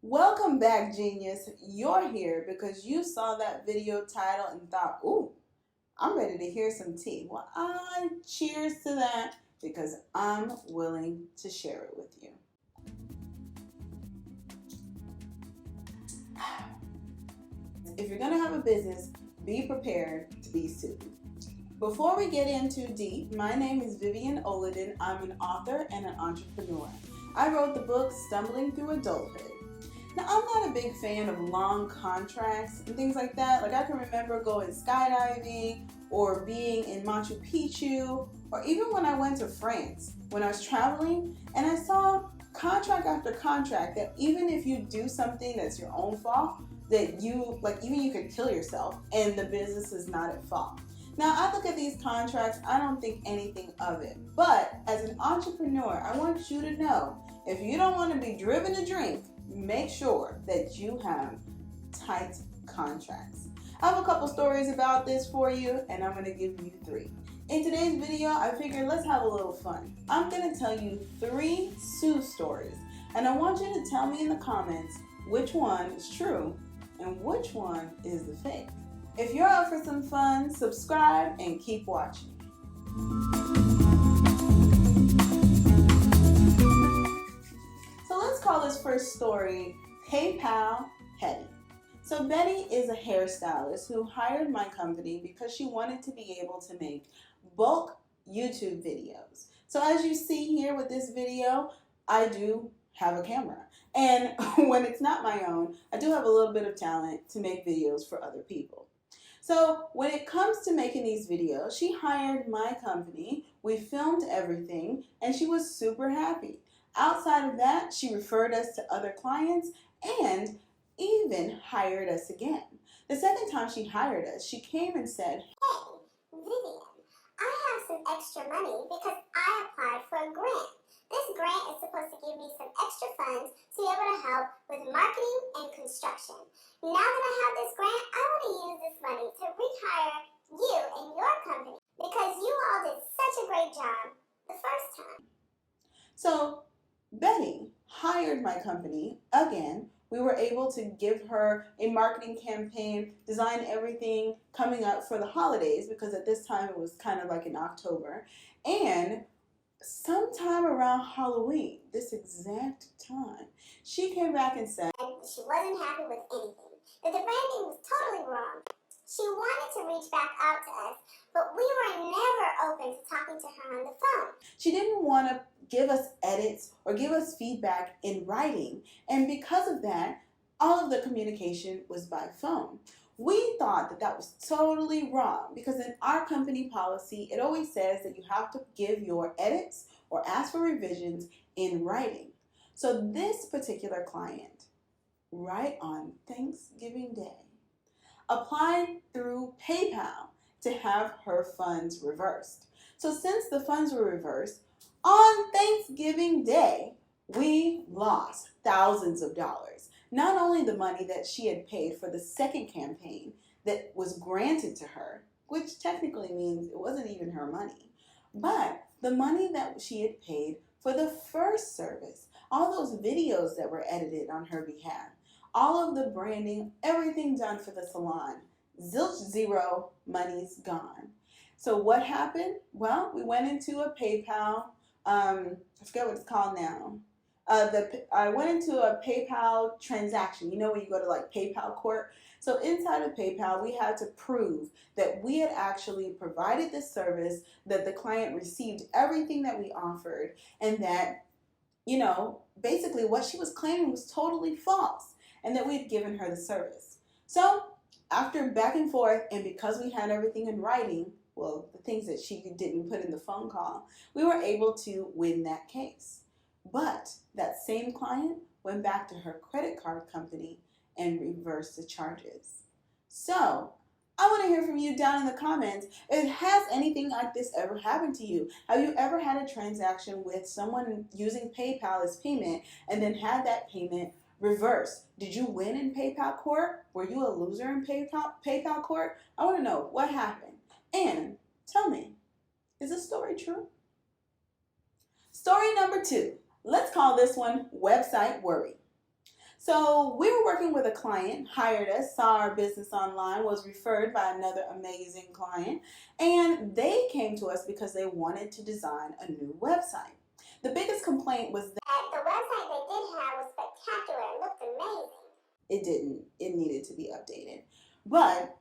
Welcome back, genius. You're here because you saw that video title and thought, ooh, I'm ready to hear some tea. Well, I cheers to that because I'm willing to share it with you. If you're going to have a business, be prepared to be sued. Before we get in too deep, my name is Vivian Olodun. I'm an author and an entrepreneur. I wrote the book Stumbling Through Adulthood. Now, I'm not a big fan of long contracts and things like that. Like, I can remember going skydiving or being in Machu Picchu, or even when I went to France, when I was traveling, and I saw contract after contract that even if you do something that's your own fault, that even you could kill yourself and the business is not at fault. Now, I look at these contracts, I don't think anything of it. But as an entrepreneur, I want you to know, if you don't want to be driven to drink, make sure that you have tight contracts. I have a couple stories about this for you, and I'm going to give you 3. In today's video, I figured let's have a little fun. I'm going to tell you 3 sue stories, and I want you to tell me in the comments which one is true and which one is the fake. If you're up for some fun, subscribe and keep watching. So let's call this first story PayPal Petty. So Betty is a hairstylist who hired my company because she wanted to be able to make bulk YouTube videos. So as you see here with this video, I do have a camera. And when it's not my own, I do have a little bit of talent to make videos for other people. So when it comes to making these videos, she hired my company, we filmed everything, and she was super happy. Outside of that, she referred us to other clients and even hired us again. The second time she hired us, she came and said, "Hey, Vivian, I have some extra money because I applied for a grant. This grant is supposed to give me some extra funds to be able to help with marketing and construction. Now that I have this grant, I want to use this money to rehire you and your company because you all did such a great job the first time." So Betty hired my company again. We were able to give her a marketing campaign, design everything coming up for the holidays, because at this time it was kind of like in October. And sometime around Halloween, this exact time, she came back and said, And she wasn't happy with anything. That the branding was totally wrong. She wanted to reach back out to us, but we were never open to talking to her on the phone. She didn't want to give us edits or give us feedback in writing, and because of that, all of the communication was by phone. We thought that that was totally wrong because in our company policy, it always says that you have to give your edits or ask for revisions in writing. So this particular client, right on Thanksgiving Day, applied through PayPal to have her funds reversed. So since the funds were reversed, on Thanksgiving Day, we lost thousands of dollars. Not only the money that she had paid for the second campaign that was granted to her, which technically means it wasn't even her money, but the money that she had paid for the first service, all those videos that were edited on her behalf, all of the branding, everything done for the salon, zilch zero, money's gone. So what happened? Well, we went into a PayPal, I forget what it's called now. I went into a PayPal transaction. You know when you go to like PayPal court? So inside of PayPal, we had to prove that we had actually provided this service, that the client received everything that we offered, and that, basically what she was claiming was totally false, and that we had given her the service. So after back and forth, and because we had everything in writing, well, the things that she didn't put in the phone call, we were able to win that case. But that same client went back to her credit card company and reversed the charges. So I want to hear from you down in the comments. Has anything like this ever happened to you? Have you ever had a transaction with someone using PayPal as payment and then had that payment reversed? Did you win in PayPal court? Were you a loser in PayPal court? I want to know what happened. And tell me, is this story true? Story number 2. Let's call this one Website Worry. So we were working with a client, hired us, saw our business online, was referred by another amazing client, and they came to us because they wanted to design a new website. The biggest complaint was that the website they did have was spectacular. It looked amazing. it didn't. It needed to be updated. But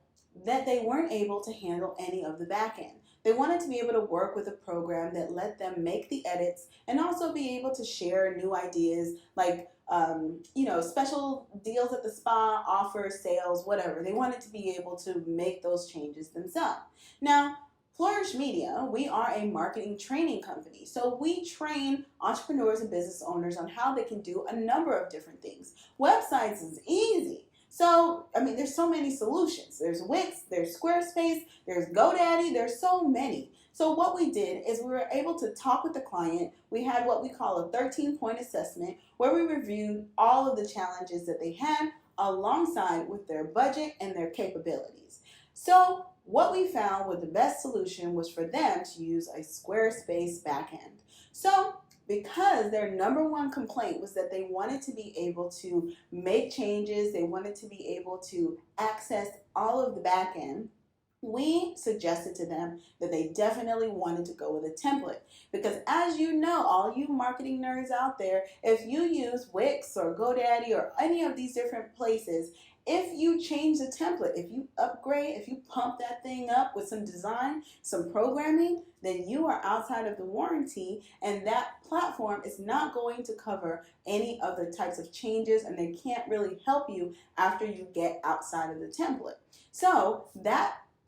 that they weren't able to handle any of the back end. They wanted to be able to work with a program that let them make the edits and also be able to share new ideas like, special deals at the spa, offers, sales, whatever. They wanted to be able to make those changes themselves. Now, Flourish Media, we are a marketing training company. So we train entrepreneurs and business owners on how they can do a number of different things. Websites is easy. So, there's so many solutions. There's Wix, there's Squarespace, there's GoDaddy, there's so many. So what we did is we were able to talk with the client. We had what we call a 13-point assessment where we reviewed all of the challenges that they had alongside with their budget and their capabilities. So what we found with the best solution was for them to use a Squarespace backend. So because their number one complaint was that they wanted to be able to make changes, they wanted to be able to access all of the back end, we suggested to them that they definitely wanted to go with a template. Because as you know, all you marketing nerds out there, if you use Wix or GoDaddy or any of these different places, if you change the template, if you upgrade, if you pump that thing up with some design, some programming, then you are outside of the warranty, and that platform is not going to cover any other types of changes, and they can't really help you after you get outside of the template. So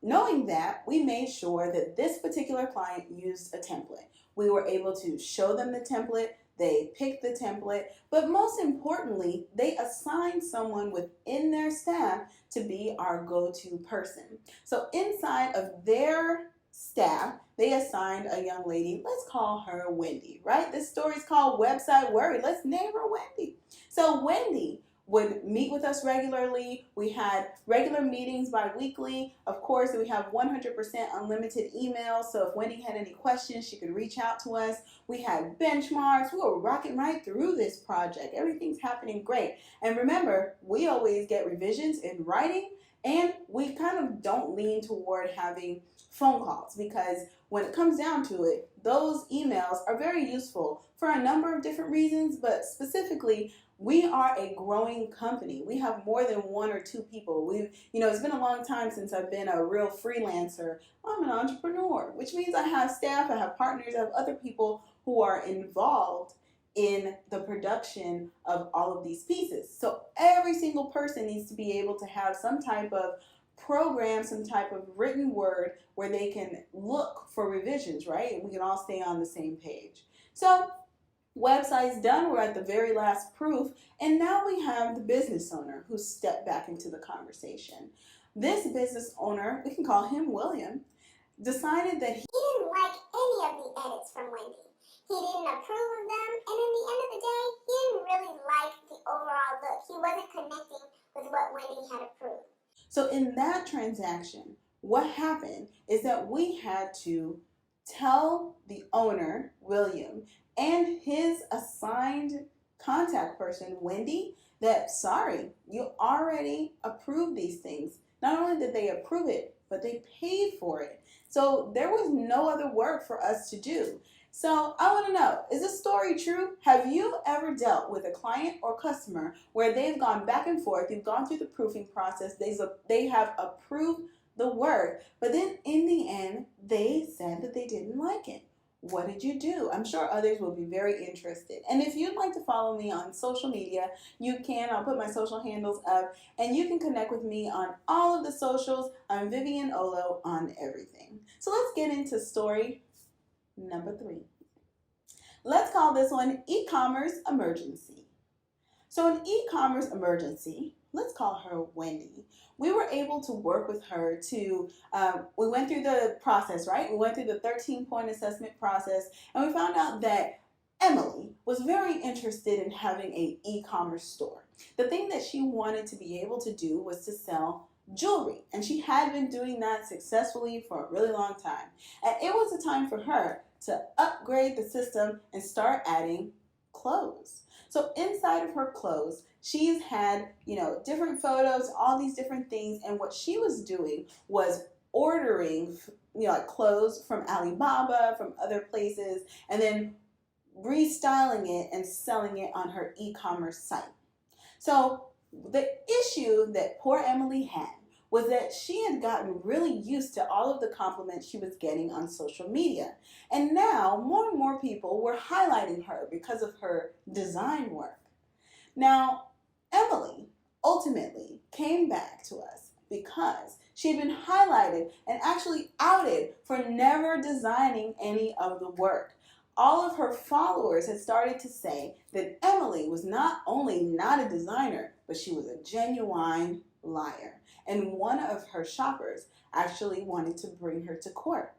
knowing that, we made sure that this particular client used a template. We were able to show them the template, they picked the template, but most importantly, they assigned someone within their staff to be our go-to person. So inside of their staff, they assigned a young lady, let's call her Wendy, right? This story is called Website Worry. Let's name her Wendy. So Wendy would meet with us regularly. We had regular meetings bi-weekly. Of course, we have 100% unlimited email, so if Wendy had any questions, she could reach out to us. We had benchmarks. We were rocking right through this project. Everything's happening great. And remember, we always get revisions in writing, and we kind of don't lean toward having phone calls because when it comes down to it, those emails are very useful for a number of different reasons, but specifically, we are a growing company. We have more than one or two people. It's been a long time since I've been a real freelancer. I'm an entrepreneur, which means I have staff, I have partners, I have other people who are involved in the production of all of these pieces. So every single person needs to be able to have some type of program, some type of written word where they can look for revisions, right? And we can all stay on the same page. So website's done, we're at the very last proof, and now we have the business owner who stepped back into the conversation. This business owner, we can call him William, decided that he didn't like any of the edits from Wendy. He didn't approve of them, and in the end of the day, he didn't really like the overall look. He wasn't connecting with what Wendy had approved. So in that transaction, what happened is that we had to tell the owner, William, and his assigned contact person, Wendy, that sorry, you already approved these things. Not only did they approve it, but they paid for it. So there was no other work for us to do. So I want to know, is this story true? Have you ever dealt with a client or customer where they've gone back and forth, you've gone through the proofing process, they have approved the work, but then in the end, they said that they didn't like it? What did you do? I'm sure others will be very interested. And if you'd like to follow me on social media, you can. I'll put my social handles up, and you can connect with me on all of the socials. I'm Vivian Olodun on everything. So let's get into story number 3. Let's call this one E-commerce Emergency. So an e-commerce emergency, let's call her Wendy. We were able to work with her to, we went through the process, right? We went through the 13-point assessment process, and we found out that Emily was very interested in having an e-commerce store. The thing that she wanted to be able to do was to sell jewelry, and she had been doing that successfully for a really long time. And it was a time for her to upgrade the system and start adding clothes. So inside of her clothes, she's had, different photos, all these different things. And what she was doing was ordering, like clothes from Alibaba, from other places, and then restyling it and selling it on her e-commerce site. So the issue that poor Emily had was that she had gotten really used to all of the compliments she was getting on social media. And now more and more people were highlighting her because of her design work. Now, Emily ultimately came back to us because she had been highlighted and actually outed for never designing any of the work. All of her followers had started to say that Emily was not only not a designer, but she was a genuine liar. And one of her shoppers actually wanted to bring her to court.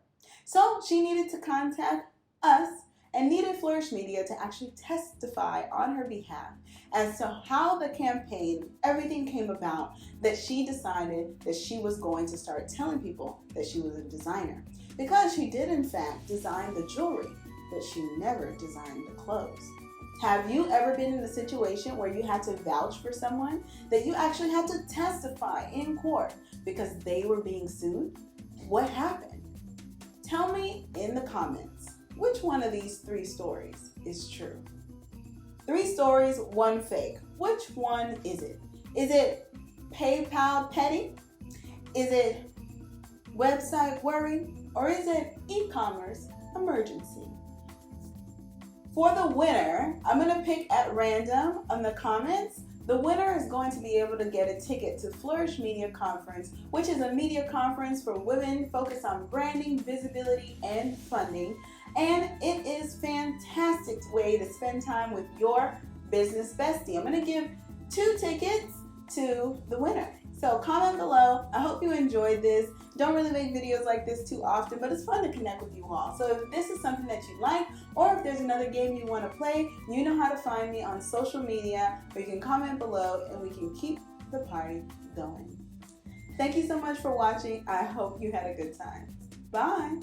So she needed to contact us and needed Flourish Media to actually testify on her behalf as to how the campaign, everything came about, that she decided that she was going to start telling people that she was a designer. Because she did in fact design the jewelry, but she never designed the clothes. Have you ever been in a situation where you had to vouch for someone, that you actually had to testify in court because they were being sued? What happened? Tell me in the comments, which one of these 3 stories is true? 3 stories, 1 fake. Which one is it? Is it PayPal petty? Is it website worry? Or is it e-commerce emergency? For the winner, I'm going to pick at random on the comments. The winner is going to be able to get a ticket to Flourish Media Conference, which is a media conference for women focused on branding, visibility, and funding. And it is a fantastic way to spend time with your business bestie. I'm going to give 2 tickets to the winner. So comment below. I hope you enjoyed this. Don't really make videos like this too often, but it's fun to connect with you all. So if this is something that you like, or if there's another game you want to play, you know how to find me on social media, or you can comment below and we can keep the party going. Thank you so much for watching. I hope you had a good time. Bye.